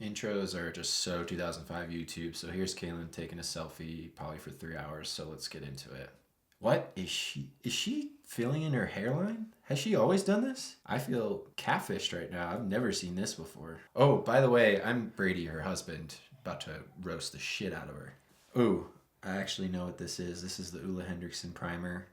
Intros are just so 2005 YouTube. So here's Kailin taking a selfie, probably for 3 hours. So let's get into it. What is she? Is she filling in her hairline? Has she always done this? I feel catfished right now. I've never seen this before. Oh, by the way, I'm Brady, her husband, about to roast the shit out of her. Ooh, I actually know what this is. This is the Ulla Hendrickson primer.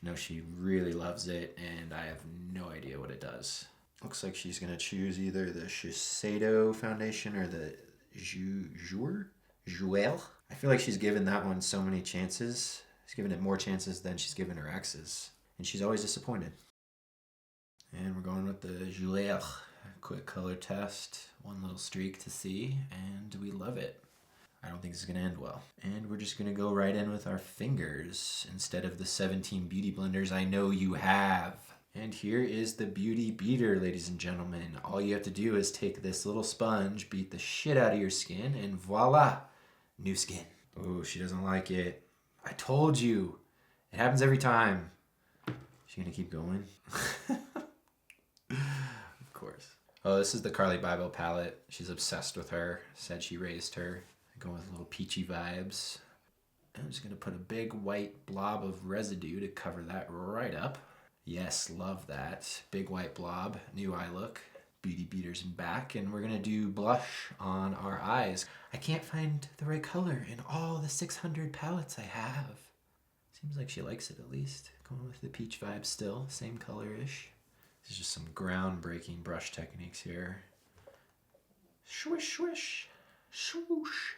I know she really loves it, and I have no idea what it does. Looks like she's gonna choose either the Shiseido foundation or the Jouer? I feel like she's given that one so many chances. She's given it more chances than she's given her exes. And she's always disappointed. And we're going with the Jouer. Quick color test. One little streak to see. And we love it. I don't think this is going to end well. And we're just going to go right in with our fingers instead of the 17 beauty blenders I know you have. And here is the beauty beater, ladies and gentlemen. All you have to do is take this little sponge, beat the shit out of your skin, and voila, new skin. Oh, she doesn't like it. I told you. It happens every time. She gonna keep going? Of course. Oh, this is the Carly Bible palette. She's obsessed with her. Said she raised her. Going with little peachy vibes. I'm just gonna put a big white blob of residue to cover that right up. Yes, love that. Big white blob, new eye look. Beauty beaters in back, and we're gonna do blush on our eyes. I can't find the right color in all the 600 palettes I have. Seems like she likes it at least. Going with the peach vibe still, same color-ish. There's just some groundbreaking brush techniques here. Swish, swish, swoosh.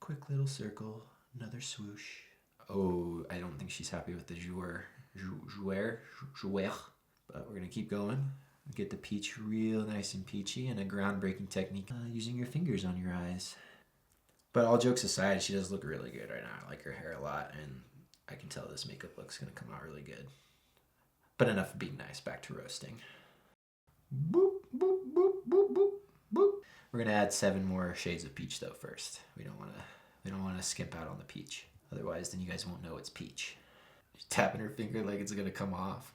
Quick little circle, another swoosh. Oh, I don't think she's happy with the jouer. But we're gonna keep going. Get the peach real nice and peachy, and a groundbreaking technique using your fingers on your eyes. But all jokes aside, she does look really good right now. I like her hair a lot, and I can tell this makeup look's gonna come out really good. But enough of being nice, back to roasting. Boop, boop, boop, boop, boop, boop. We're gonna add 7 more shades of peach though first. We don't wanna skimp out on the peach. Otherwise, then you guys won't know it's peach. She's tapping her finger like it's gonna come off.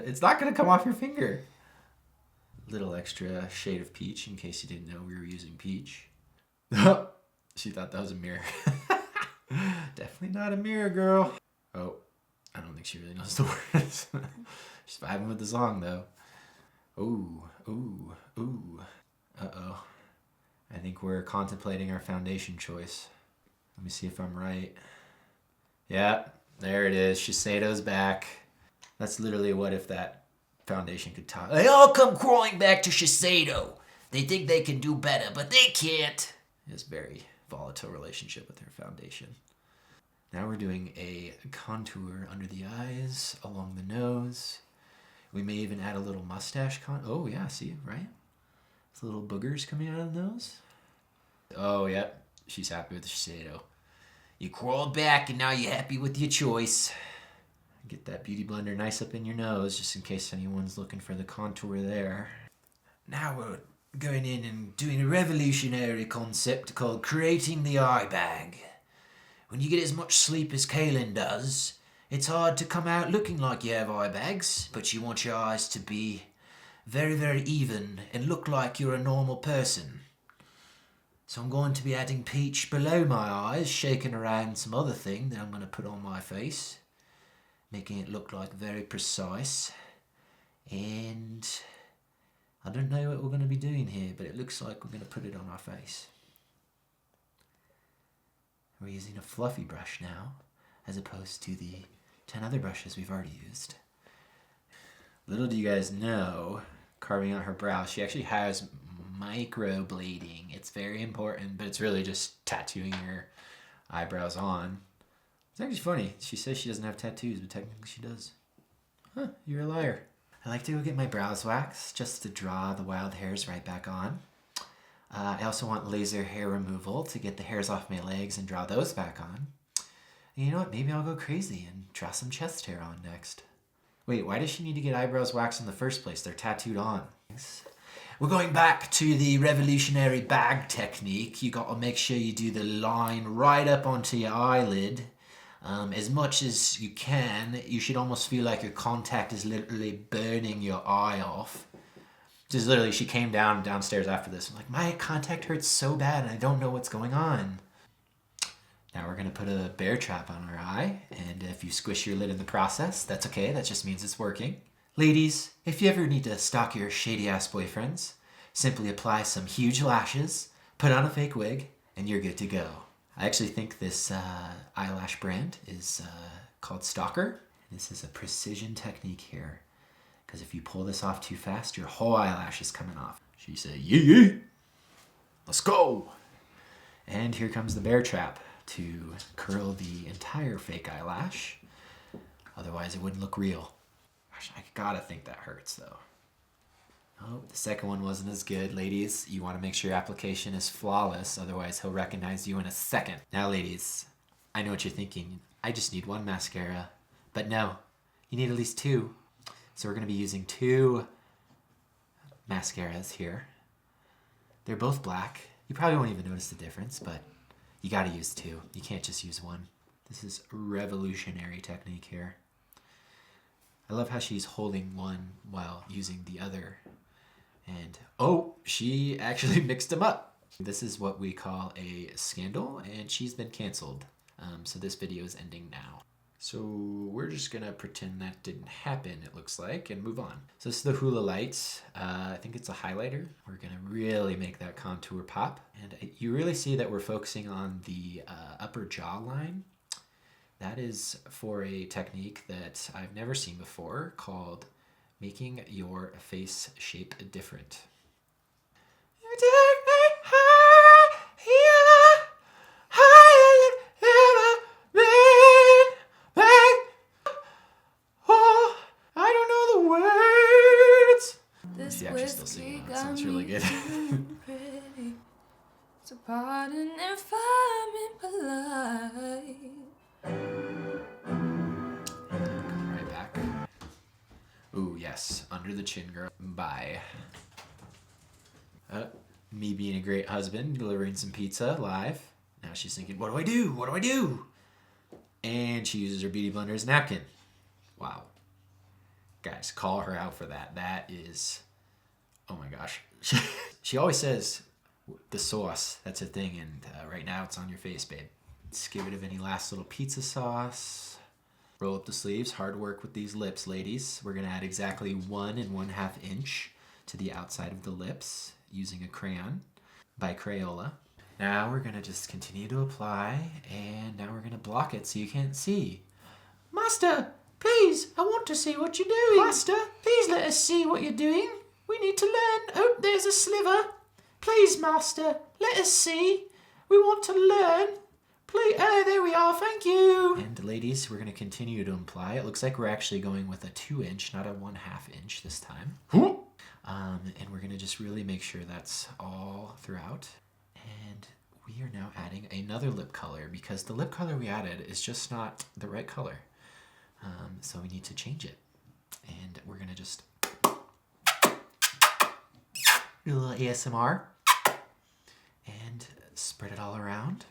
It's not gonna come off your finger. Little extra shade of peach in case you didn't know we were using peach. She thought that was a mirror. Definitely not a mirror, girl. Oh, I don't think she really knows the words. She's vibing with the song though. Ooh, ooh, ooh. Uh-oh. I think we're contemplating our foundation choice. Let me see if I'm right. Yeah, there it is. Shiseido's back. That's literally what if that foundation could talk. They all come crawling back to Shiseido. They think they can do better, but they can't. It's a very volatile relationship with her foundation. Now we're doing a contour under the eyes, along the nose. We may even add a little mustache oh yeah, see, right? With little boogers coming out of the nose. Oh, yep. She's happy with the Shiseido. You crawled back and now you're happy with your choice. Get that beauty blender nice up in your nose just in case anyone's looking for the contour there. Now we're going in and doing a revolutionary concept called creating the eye bag. When you get as much sleep as Kailin does, it's hard to come out looking like you have eye bags, but you want your eyes to be very, very even and look like you're a normal person. So I'm going to be adding peach below my eyes, shaking around some other thing that I'm going to put on my face, making it look like very precise. And I don't know what we're going to be doing here, but it looks like we're going to put it on our face. We're using a fluffy brush now, as opposed to the 10 other brushes we've already used. Little do you guys know, carving out her brow, she actually has microblading. It's very important, but it's really just tattooing her eyebrows on. It's actually funny. She says she doesn't have tattoos, but technically she does. Huh, you're a liar. I like to go get my brows waxed just to draw the wild hairs right back on. I also want laser hair removal to get the hairs off my legs and draw those back on. And you know what? Maybe I'll go crazy and draw some chest hair on next. Wait, why does she need to get eyebrows waxed in the first place? They're tattooed on. We're going back to the revolutionary bag technique. You got to make sure you do the line right up onto your eyelid. As much as you can. You should almost feel like your contact is literally burning your eye off. Just literally, she came downstairs after this. I'm like, my contact hurts so bad and I don't know what's going on. Now we're going to put a bear trap on her eye. And if you squish your lid in the process, that's okay. That just means it's working. Ladies, if you ever need to stalk your shady-ass boyfriends, simply apply some huge lashes, put on a fake wig, and you're good to go. I actually think this eyelash brand is called Stalker. This is a precision technique here. Because if you pull this off too fast, your whole eyelash is coming off. She said, yeah, let's go. And here comes the bear trap to curl the entire fake eyelash. Otherwise, it wouldn't look real. Gosh, I gotta think that hurts, though. Oh, the second one wasn't as good. Ladies, you want to make sure your application is flawless. Otherwise, he'll recognize you in a second. Now, ladies, I know what you're thinking. I just need one mascara. But no, you need at least two. So we're going to be using two mascaras here. They're both black. You probably won't even notice the difference, but you got to use two. You can't just use one. This is a revolutionary technique here. I love how she's holding one while using the other. And, oh, she actually mixed them up. This is what we call a scandal, and she's been canceled. So this video is ending now. So we're just going to pretend that didn't happen, it looks like, and move on. So this is the Hula Light. I think it's a highlighter. We're going to really make that contour pop. And you really see that we're focusing on the upper jawline. That is for a technique that I've never seen before called making your face shape different. You take me high, yeah, higher than ever been. Oh, I don't know the words. She actually still singing that. Sounds really good. So pardon if I'm impolite. Come right back. Ooh, yes. Under the chin, girl. Bye. Me being a great husband, delivering some pizza live. Now she's thinking, what do I do? What do I do? And she uses her beauty blender as a napkin. Wow. Guys, call her out for that. That is... Oh my gosh. She always says, the sauce, that's a thing. And right now it's on your face, babe. Let's get rid of any last little pizza sauce. Roll up the sleeves. Hard work with these lips, ladies. We're going to add exactly 1 1/2 inch to the outside of the lips using a crayon by Crayola. Now we're going to just continue to apply, and now we're going to block it so you can't see. Master, please, I want to see what you're doing. Master, please let us see what you're doing. We need to learn. Oh, there's a sliver. Please, Master, let us see. We want to learn. Please, there we are, thank you. And ladies, we're going to continue to apply. It looks like we're actually going with a 2 inch, not a 1/2 inch this time. And we're going to just really make sure that's all throughout. And we are now adding another lip color because the lip color we added is just not the right color. So we need to change it. And we're going to just do a little ASMR and spread it all around.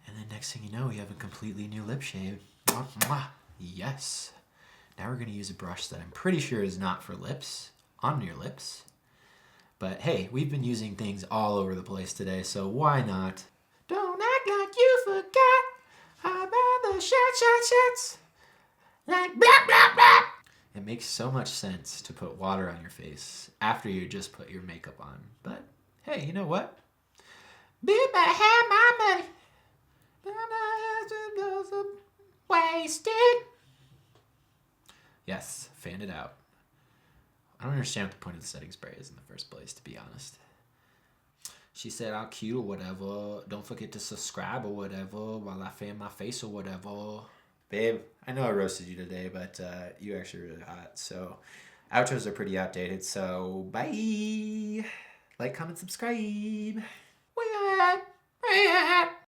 And then next thing you know, we have a completely new lip shade. Mwah, mwah. Yes. Now we're going to use a brush that I'm pretty sure is not for lips, on your lips. But hey, we've been using things all over the place today, so why not? Don't act like you forgot about the shots. Like blah, blah, blah. It makes so much sense to put water on your face after you just put your makeup on. But hey, you know what? Baby, have my money. Wasted. Yes, fan it out. I don't understand what the point of the setting spray is in the first place, to be honest. She said, "I'll cute or whatever. Don't forget to subscribe or whatever while I fan my face or whatever." Babe, I know I roasted you today, but you actually really hot. So outros are pretty outdated. So bye. Like, comment, subscribe. We at.